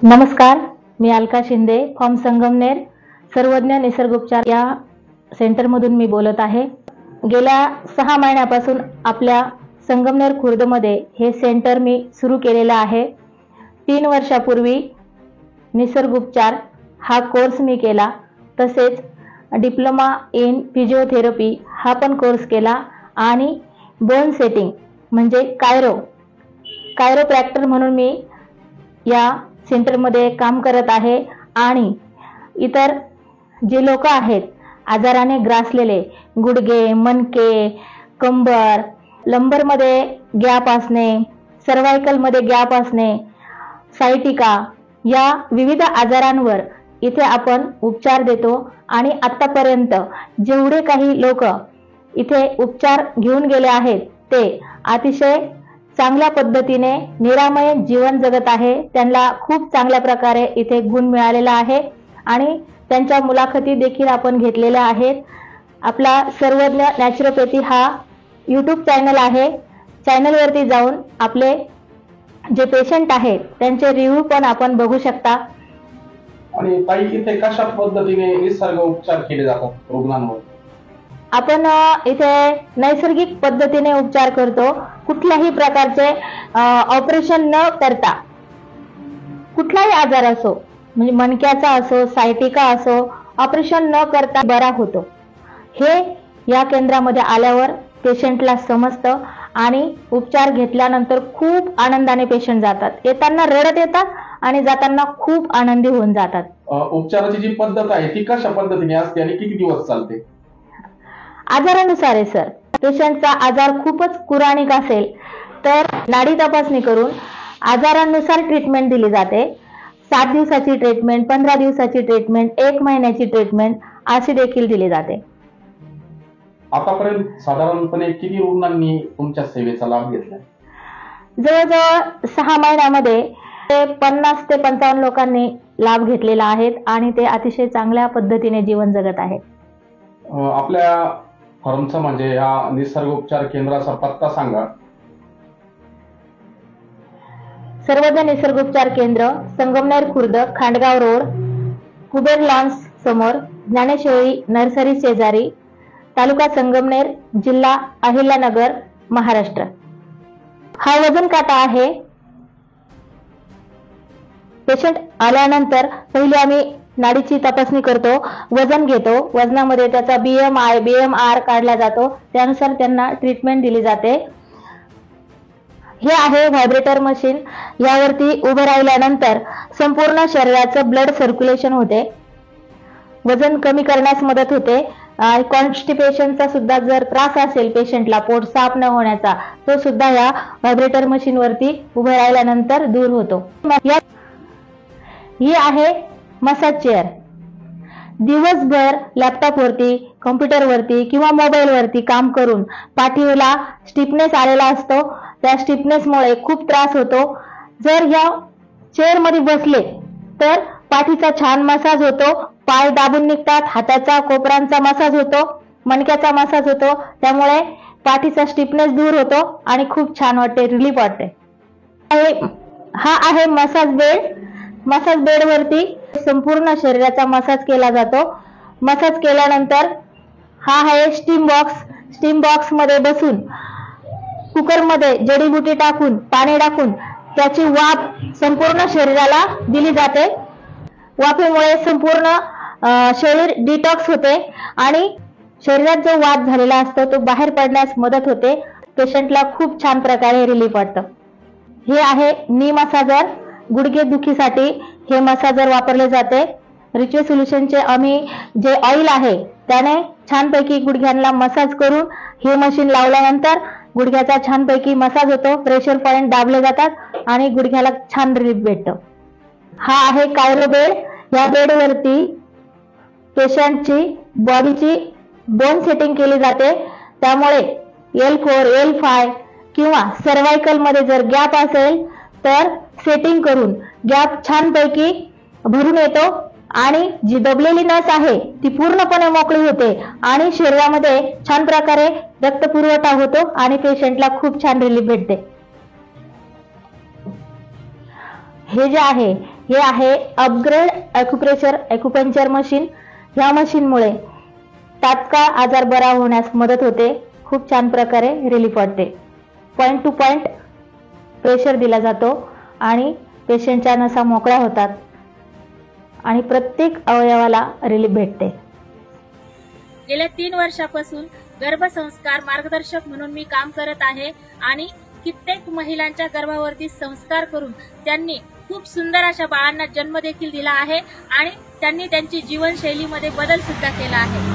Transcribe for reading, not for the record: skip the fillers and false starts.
नमस्कार, मी अलका शिंदे, फॉर्म संगमनेर, सर्वज्ञ निसर्गोपचार या सेंटरमधून मी बोलत आहे। गेल्या 6 महिन्यापासून आपल्या संगमनेर खुर्दमध्ये हे सेंटर मी सुरू केलेलं आहे। 3 वर्षापूर्वी निसर्गोपचार हा कोर्स मी केला, तसेच डिप्लोमा इन फिजिओथेरपी हा पण कोर्स केला आणि बोन सेटिंग म्हणजे कायरोप्रॅक्टर म्हणून मी या सेंटरमध्ये काम करत आहे। आणि इतर जे लोक आहेत आजाराने ग्रासलेले, गुडघे, मणके, कंबर, लंबरमध्ये गॅप असणे, सर्वायकलमध्ये गॅप असणे, सायटिका या विविध आजारांवर इथे आपण उपचार देतो। आणि आतापर्यंत जेवढे काही लोक इथे उपचार घेऊन गेले आहेत ते अतिशय चांगल्या पद्धतीने निरामय जीवन जगत आहे। त्यांना खूप चांगल्या प्रकारे इथे गुण मिळालेला आहे आणि त्यांच्या मुलाखती देखील आपण घेतलेल्या आहेत। आपला सर्वज्ञ नॅचरोपॅथी हा YouTube चॅनल आहे। चॅनलवरती जाऊन आपले जे पेशंट आहेत त्यांचे रिव्ह्यू पण आपण बघू शकता। आणि ताई, इथे कशा पद्धतीने निसर्ग उपचार केले जातात रुग्णांवर? आपण इथे नैसर्गिक पद्धतीने उपचार करतो। कुठल्याही प्रकारचे ऑपरेशन न करता कुठलाही आजार असो, म्हणजे मणक्याचा असो, सायटिका असो, ऑपरेशन न करता बरा होतो। हे या केंद्रामध्ये आल्यावर पेशंटला समजतं आणि उपचार घेतल्यानंतर खूप आनंदाने पेशंट जातात। येताना रडत येतात आणि जाताना खूप आनंदी होऊन जातात। उपचाराची जी पद्धत आहे ती कशा पद्धतीने असते आणि किती दिवस चालते? आजारानुसार आहे सर। पेशंटचा आजार खूपच कुराणिक असेल तर नाडी तपासणी करून आजारानुसार ट्रीटमेंट दिली जाते। 7 दिवसाची ट्रीटमेंट, 15 दिवसाची ट्रीटमेंट, 1 महिन्याची ट्रीटमेंट अशी देखील दिली जाते। आतापर्यंत साधारणपणे किती रुग्णांनी तुमच्या सेवेचा लाभ घेतला? जवळजवळ 6 महिन्यामध्ये 50 ते 55 लोकांनी लाभ घेतलेला आहे आणि ते अतिशय चांगल्या पद्धतीने जीवन जगत आहेत। आपल्या फॉर्मचा म्हणजे या निसर्गोपचार केंद्राचा पत्ता सांगा। सर्वज्ञ निसर्गोपचार केंद्र, संगमनेर खुर्द, खांडगाव रोड, कुबेर लॉन्स समोर, ज्ञानेश्वरी नर्सरी शेजारी, तालुका संगमनेर, जिल्हा अहिल्यानगर, महाराष्ट्र। हा वजन काटा आहे। पेशंट आल्यानंतर पहिले आम्ही नाडीची तपासणी करतो, वजन घेतो, वजनामध्ये त्याचा BMI, BMR काढला जातो, त्यानुसार त्यांना ट्रीटमेंट दिली जाते। हे आहे व्हायब्रेटर मशीन। यावरती उभं राहिल्यानंतर संपूर्ण शरीराचं ब्लड सर्क्युलेशन होते, वजन कमी करण्यास मदत होते। कॉन्स्टिपेशनचा सुद्धा जर त्रास असेल पेशंटला, पोट साफ न होण्याचा, तो सुद्धा या व्हायब्रेटर मशीन वरती उभं राहिल्यानंतर दूर होतो। ही आहे मसाज चेअर। दिवसभर लॅपटॉप वरती, कॉम्प्युटर वरती किंवा मोबाईल वरती काम करून पाठीला स्टिफनेस आलेला असतो, त्या स्टिफनेसमुळे खूप त्रास होतो। जर या चेअर मध्ये बसले तर पाठीचा छान मसाज होतो, पाय दाबून निघतात, हाताचा कोपरांचा मसाज होतो, मणक्याचा मसाज होतो, त्यामुळे पाठीचा स्टिफनेस दूर होतो आणि खूप छान वाटते, रिलीफ वाटते। हा आहे मसाज बेड। मसाज बेड वरती संपूर्ण शरीराचा मसाज केला जातो। मसाज केल्यानंतर हा आहे स्टीम बॉक्स। स्टीम बॉक्स मध्ये बसून कुकर मध्ये जडीबुटी टाकून, पाणी टाकून त्याची वाफ संपूर्ण शरीराला दिली जाते। वाफेमुळे संपूर्ण शरीर डिटॉक्स होते आणि शरीरात जो वात झालेला असतो तो बाहेर पडण्यास मदत होते। पेशंटला खूप छान प्रकारे रिलीफ वाटतं। हे आहे नी मसाजर। गुडघे दुखीसाठी हे मसाजर वापरले जाते। रिच्युअल सोल्युशनचे आम्ही जे ऑइल आहे त्याने छानपैकी गुडघ्यांना मसाज करून हे मशीन लावल्यानंतर गुडघ्याचा छानपैकी मसाज होतो, प्रेशर पॉइंट दाबले जातात आणि गुडघ्याला छान रिलीफ भेटतं। हा आहे कायरो बेड। या बेडवरती पेशंटची बॉडीची बोन सेटिंग केली जाते, त्यामुळे L4, L5 किंवा सर्वायकल मध्ये जर गॅप असेल तर सेटिंग करून गॅप छानपैकी भरून येतो आणि जी दबलेली नस आहे ती पूर्णपणे मोकळी होते आणि शरीरामध्ये छान प्रकारे रक्त पुरवठा होतो आणि पेशंटला खूप छान रिलीफ भेटते। हे जे आहे हे आहे अपग्रेड ॲक्युप्रेशर मशीन. ह्या मशीनमुळे तात्काळ आजार बरा होण्यास मदत होते. खूप छान प्रकारे रिलीफ वाटते. पॉइंट टू पॉइंट प्रेशर दिला जातो आणि पेशंटच्या नसा मोकळ्या होतात आणि प्रत्येक अवयवाला रिलीफ भेटते. गेल्या 3 वर्षापासून गर्भसंस्कार मार्गदर्शक म्हणून मी काम करत आहे आणि कित्येक महिलांच्या गर्भावरती संस्कार करून त्यांनी खूप सुंदर अशा बाळांना जन्म देखील दिला आहे आणि त्यांनी त्यांची जीवनशैलीमध्ये बदल सुद्धा केला आहे.